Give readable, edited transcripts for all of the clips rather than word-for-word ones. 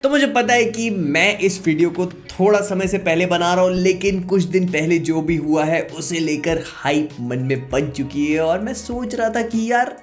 तो मुझे पता है कि मैं इस वीडियो को थोड़ा समय से पहले बना रहा हूँ, लेकिन कुछ दिन पहले जो भी हुआ है उसे लेकर हाइप मन में बन चुकी है। और मैं सोच रहा था कि यार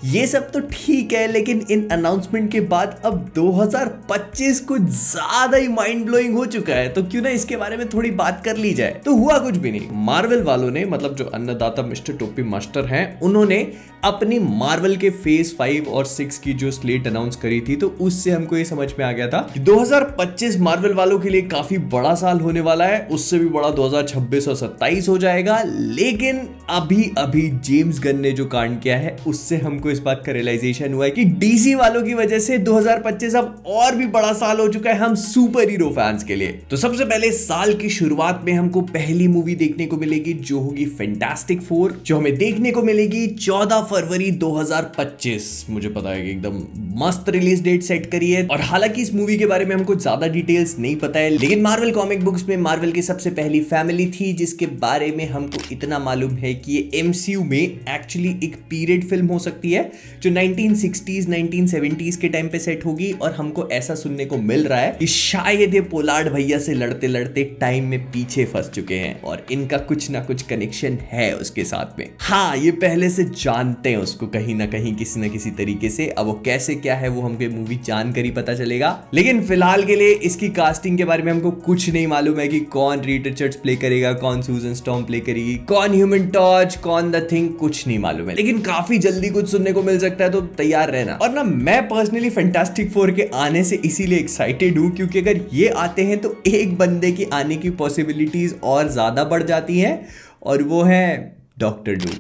ये सब तो ठीक है, लेकिन इन अनाउंसमेंट के बाद अब 2025 कुछ ज्यादा ही माइंड ब्लोइंग हो चुका है। तो क्यों ना इसके बारे में थोड़ी बात कर ली जाए। तो हुआ कुछ भी नहीं, मार्वल वालों ने, मतलब जो अन्नदाता मिस्टर टोपी मास्टर हैं, उन्होंने अपनी मार्वल के फेज 5 और 6 की जो स्लेट अनाउंस करी थी, तो उससे हमको ये समझ में आ गया था कि 2025 मार्वल वालों के लिए काफी बड़ा साल होने वाला है। उससे भी बड़ा 2026 और 27 हो जाएगा। लेकिन अभी अभी जेम्स गन ने जो कांड किया है उससे हमको इस बात का रियलाइजेशन हुआ है कि डीसी वालों की वजह से 2025 अब और भी बड़ा साल हो चुका है हम सुपर हीरो फैंस के लिए। तो सबसे पहले साल की शुरुआत में हमको पहली मूवी देखने को मिलेगी जो होगी फैंटास्टिक फोर, जो हमें देखने को मिलेगी 14 फरवरी 2025। मुझे पता है कि एकदम मस्त रिलीज डेट सेट करी है। और हालांकि इस मूवी के बारे में हमको ज्यादा डिटेल्स नहीं पता है, लेकिन मार्वल कॉमिक बुक्स में मार्वल की सबसे पहली फैमिली थी जिसके बारे में हमको इतना मालूम है कि ये एमसीयू में एक्चुअली एक पीरियड फिल्म हो सकती है जो 1960s 1970s के टाइम पे सेट होगी। और हमको ऐसा सुनने को मिल रहा है कि शायद ये पोलार्ड भैया से लड़ते लड़ते टाइम में पीछे फंस चुके हैं और इनका कुछ ना कुछ कनेक्शन है उसके साथ में। हाँ, ये पहले से जानते हैं उसको कहीं ना कहीं, किसी ना किसी तरीके से। अब वो कैसे क्या है वो हमको मूवी जानकर ही पता चलेगा। लेकिन फिलहाल के लिए इसकी कास्टिंग के बारे में हमको कुछ नहीं मालूम है कि कौन रीड रिचर्ड्स प्ले करेगा, कौन सूजन स्टॉर्म प्ले करेगी, कौन ह्यूमन टॉर्च, कौन द थिंग, कुछ नहीं मालूम है। लेकिन काफी जल्दी कुछ सुनने को मिल सकता है, तो तैयार रहना। और ना, मैं पर्सनली फैंटास्टिक फोर के आने से इसीलिए एक्साइटेड हूं क्योंकि अगर ये आते हैं तो एक बंदे के आने की पॉसिबिलिटीज और ज्यादा बढ़ जाती हैं, और वो है डॉक्टर डू।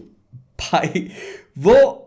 भाई वो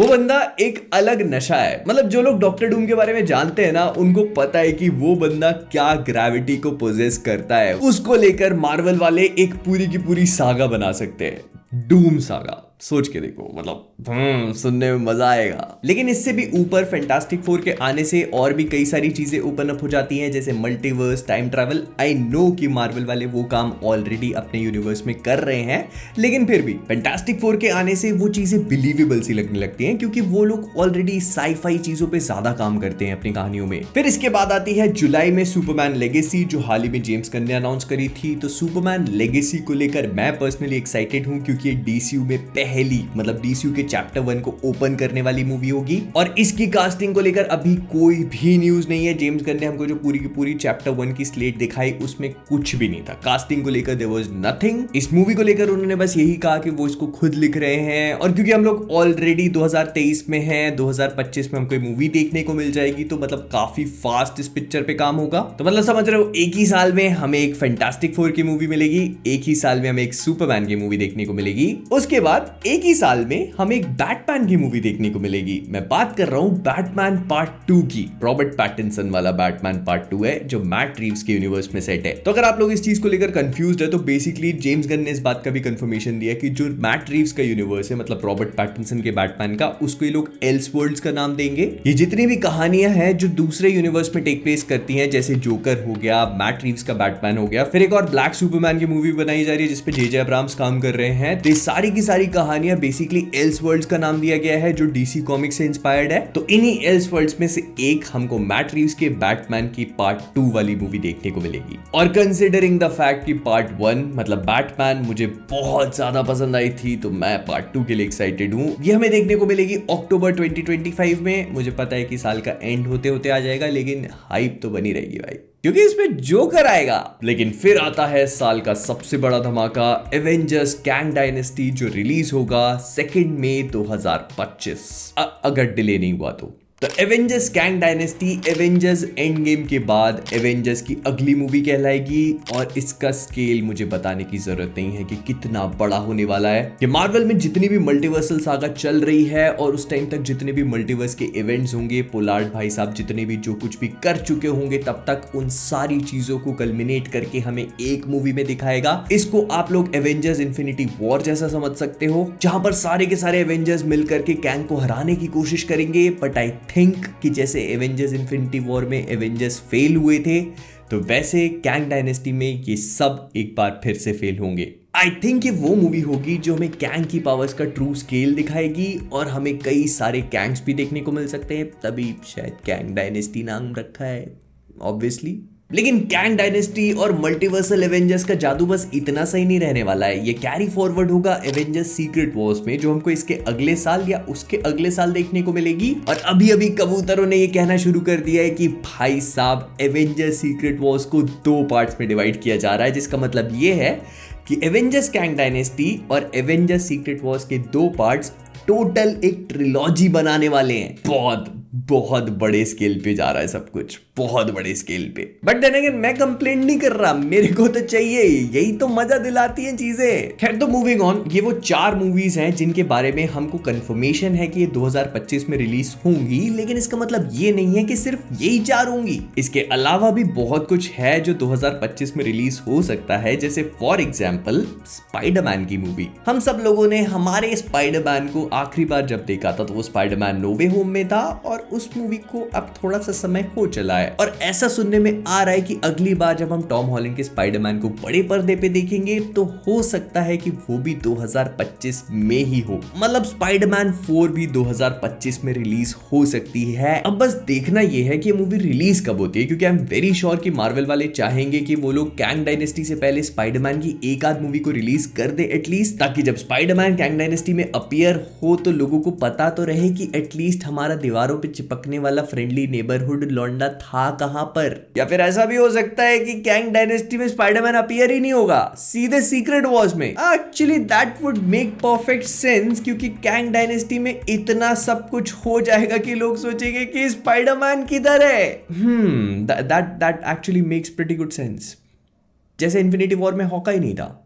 बंदा एक अलग नशा है। मतलब जो लोग डॉक्टर डूम के बारे में जानते हैं ना, उनको पता है कि वो बंदा क्या ग्रेविटी को पोजेस करता है। उसको लेकर मार्वल वाले एक पूरी की पूरी सागा बना सकते हैं, डूम सागा। सोच के देखो, मतलब सुनने में मजा आएगा। लेकिन इससे भी ऊपर फैंटास्टिक फोर के आने से और भी कई सारी चीजें ओपन अप हो जाती हैं, जैसे multiverse, time travel. I know कि मार्वल वाले वो काम ऑलरेडी अपने यूनिवर्स में कर रहे हैं, लेकिन फिर भी फैंटास्टिक फोर के आने से वो चीजें बिलीवेबल सी लगने लगती हैं क्योंकि वो लोग ऑलरेडी साई-फाई चीजों पे ज्यादा काम करते हैं अपनी कहानियों में। फिर इसके बाद आती है जुलाई में सुपरमैन लेगेसी, जो हाल ही में जेम्स गन ने अनाउंस करी थी। तो सुपरमैन लेगेसी को लेकर मैं पर्सनली एक्साइटेड हूं क्योंकि ये डीसीयू में मतलब डीसीयू के चैप्टर 1 को ओपन करने वाली मूवी होगी। और इसकी कास्टिंग को लेकर अभी कोई भी न्यूज नहीं है। जेम्स गन ने हमको जो पूरी की पूरी चैप्टर 1 की स्लेट दिखाई उसमें कुछ भी नहीं था। कास्टिंग को लेकर देयर वाज नथिंग। इस मूवी को लेकर उन्होंने बस यही कहा कि वो इसको खुद लिख रहे हैं। और क्योंकि हम लोग ऑलरेडी 2023 में हैं, 2025 में हमको मूवी देखने को मिल जाएगी, तो मतलब काफी फास्ट इस पिक्चर पे काम होगा। तो मतलब समझ रहे हो, एक ही साल में हमें एक फैंटास्टिक फोर की मूवी मिलेगी, एक ही साल में हमें एक सुपरमैन की मूवी देखने को मिलेगी, उसके बाद एक ही साल में हमें एक बैटमैन की मूवी देखने को मिलेगी। मैं बात कर रहा हूं बैटमैन पार्ट 2 की। रॉबर्ट पैटिंसन वाला बैटमैन पार्ट 2 है जो मैट रीव्स के यूनिवर्स में सेट है। तो अगर आप लोग इस चीज को लेकर कंफ्यूज्ड है, तो बेसिकली जेम्स गन ने इस बात का भी कंफर्मेशन दिया कि जो मैट रीव्स का यूनिवर्स है, मतलब रॉबर्ट पैटिंसन के बैटमैन का, उसको ये लोग एल्सवर्ल्ड्स का नाम देंगे। ये जितनी भी कहानियां हैं जो दूसरे यूनिवर्स में टेक प्लेस करती हैं, जैसे जोकर हो गया, मैट रीव्स का बैटमैन हो गया, फिर एक और ब्लैक सुपरमैन की मूवी बनाई जा रही है जिसपे जे अब्राहम्स काम कर रहे हैं। तो सारी की सारी कहानियां बेसिकली एल्सवर्ल्ड्स का नाम दिया गया है जो डीसी कॉमिक्स से इंस्पायर्ड है। तो इन्हीं एल्सवर्ल्ड्स में से एक हमको मैट रीव्स के बैटमैन की पार्ट 2 वाली मूवी देखने को मिलेगी। और कंसीडरिंग द फैक्ट कि पार्ट 1 मतलब बैटमैन मुझे बहुत ज्यादा पसंद आई थी, तो मैं पार्ट 2 के लिए एक्साइटेड हूं। ये हमें देखने को मिलेगी अक्टूबर 2025 में। मुझे पता है कि साल का एंड होते होते आ जाएगा, लेकिन हाइप तो बनी रहेगी भाई, क्योंकि इसमें जोकर आएगा। लेकिन फिर आता है साल का सबसे बड़ा धमाका, एवेंजर्स कैंग डायनेस्टी, जो रिलीज होगा 2 मई 2025, अगर डिले नहीं हुआ तो। Avengers Kang dynasty Avengers end game के बाद एवेंजर्स की अगली मूवी कहलाएगी। और इसका स्केल मुझे बताने की जरूरत नहीं है कि कितना बड़ा होने वाला है। कि मार्वल में जितनी भी मल्टीवर्सल सागा चल रही है और उस टाइम तक जितने भी मल्टीवर्स के इवेंट्स होंगे, पोलार्ड भाई साहब जितने भी जो कुछ भी कर चुके होंगे, तब तक उन सारी चीजों को कल्मिनेट करके हमें एक मूवी में दिखाएगा। इसको आप लोग एवेंजर्स इन्फिनिटी वॉर जैसा समझ सकते हो, जहां पर सारे के सारे एवेंजर्स मिलकर के कैंग को हराने की कोशिश करेंगे। बट आई थिंक कि जैसे एवेंजर्स इन्फिनिटी वॉर में एवेंजर्स फेल हुए थे, तो वैसे कैंग डायनेस्टी में ये सब एक बार फिर से फेल होंगे। आई थिंक ये वो मूवी होगी जो हमें कैंग की पावर्स का ट्रू स्केल दिखाएगी और हमें कई सारे कैंग्स भी देखने को मिल सकते हैं, तभी शायद कैंग डायनेस्टी नाम रखा है ऑब्वियसली। लेकिन कैंग डायनेस्टी और मल्टीवर्सल एवेंजर्स का जादू बस इतना सही नहीं रहने वाला है, ये कैरी फॉरवर्ड होगा एवेंजर्स सीक्रेट वॉर्स में, जो हमको इसके अगले साल या उसके अगले साल देखने को मिलेगी। और अभी अभी कबूतरों ने ये कहना शुरू कर दिया है कि भाई साहब एवेंजर्स सीक्रेट वॉर्स को 2 पार्ट्स में डिवाइड किया जा रहा है, जिसका मतलब ये है कि एवेंजर्स कैंग डायनेस्टी और एवेंजर्स सीक्रेट वॉर्स के 2 पार्ट्स टोटल एक ट्रिलॉजी बनाने वाले हैं। बहुत बड़े स्केल पे जा रहा है सब कुछ, बहुत बड़े स्केल पे। बट देन अगेन मैं कंप्लेंट नहीं कर रहा, मेरे को तो चाहिए, यही तो मजा दिलाती है चीजें। खैर तो मूविंग ऑन, ये वो 4 मूवीज हैं जिनके बारे में हमको कंफर्मेशन है कि ये 2025 में रिलीज होंगी, लेकिन इसका मतलब ये नहीं है कि सिर्फ यही 4 होंगी। इसके अलावा भी बहुत कुछ है जो 2025 में रिलीज हो सकता है, जैसे फॉर एग्जाम्पल स्पाइडरमैन की मूवी। हम सब लोगों ने हमारे स्पाइडरमैन को आखिरी बार जब देखा था तो वो स्पाइडरमैन नो वे होम में था, और उस मूवी को अब थोड़ा सा समय हो चला है। और ऐसा सुनने में आ रहा है कि अगली बार जब हम टॉम हॉलैंड के स्पाइडरमैन को बड़े पर्दे पे देखेंगे तो हो सकता है कि वो भी 2025 में ही हो, मतलब स्पाइडरमैन 4 भी 2025 में रिलीज हो सकती है। अब बस देखना ये है कि ये मूवी रिलीज कब होती है, क्योंकि आई एम वेरी श्योर कि मार्वल वाले चाहेंगे कि वो लोग कैंग डायनेस्टी से पहले स्पाइडरमैन की एक आध मूवी को रिलीज कर दे एटलीस्ट, ताकि जब स्पाइडरमैन कैंग डायनेस्टी में अपीयर हो तो लोगों को पता तो रहे कि एटलीस्ट हमारा दीवारों पे चिपकने वाला फ्रेंडली नेबरहुड लौंडा था कहां पर। या फिर ऐसा भी हो सकता है कि कैंग डायनेस्टी में स्पाइडरमैन अपीयर ही नहीं होगा, सीधे सीक्रेट वॉर्स में। Actually that would make perfect sense, क्योंकि कैंग डायनेस्टी में इतना सब कुछ हो जाएगा कि लोग सोचेंगे कि स्पाइडरमैन किधर है। That actually makes pretty good sense, जैसे इन्फिनिटी वॉर में हॉकाई नहीं था।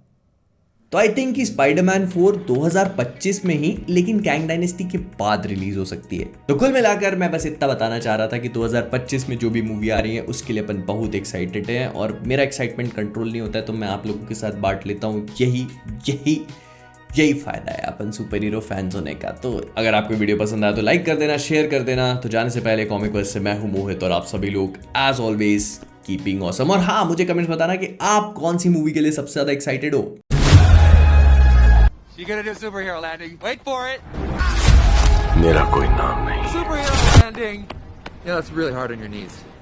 तो आई थिंक कि स्पाइडरमैन 4 2025 में ही, लेकिन कैंग डायनेस्टी के बाद रिलीज हो सकती है। तो कुल मिलाकर मैं बस इतना बताना चाह रहा था कि 2025 में जो भी मूवी आ रही है उसके लिए अपन बहुत एक्साइटेड हैं, और मेरा एक्साइटमेंट कंट्रोल नहीं होता है तो मैं आप लोगों के साथ बांट लेता हूँ। यही फायदा है अपन सुपर हीरो फैंस होने का। तो अगर आपको वीडियो पसंद आया तो लाइक कर देना, शेयर कर देना। तो जाने से पहले कॉमिक वर्स से मैं हूं मोहित, और आप सभी लोग एज ऑलवेज कीपिंग ऑसम। और हाँ, मुझे कमेंट्स बताना कि आप कौन सी मूवी के लिए सबसे ज्यादा एक्साइटेड हो। You're gonna do superhero landing. Wait for it. मेरा कोई नाम नहीं। Superhero landing. Yeah, that's really hard on your knees.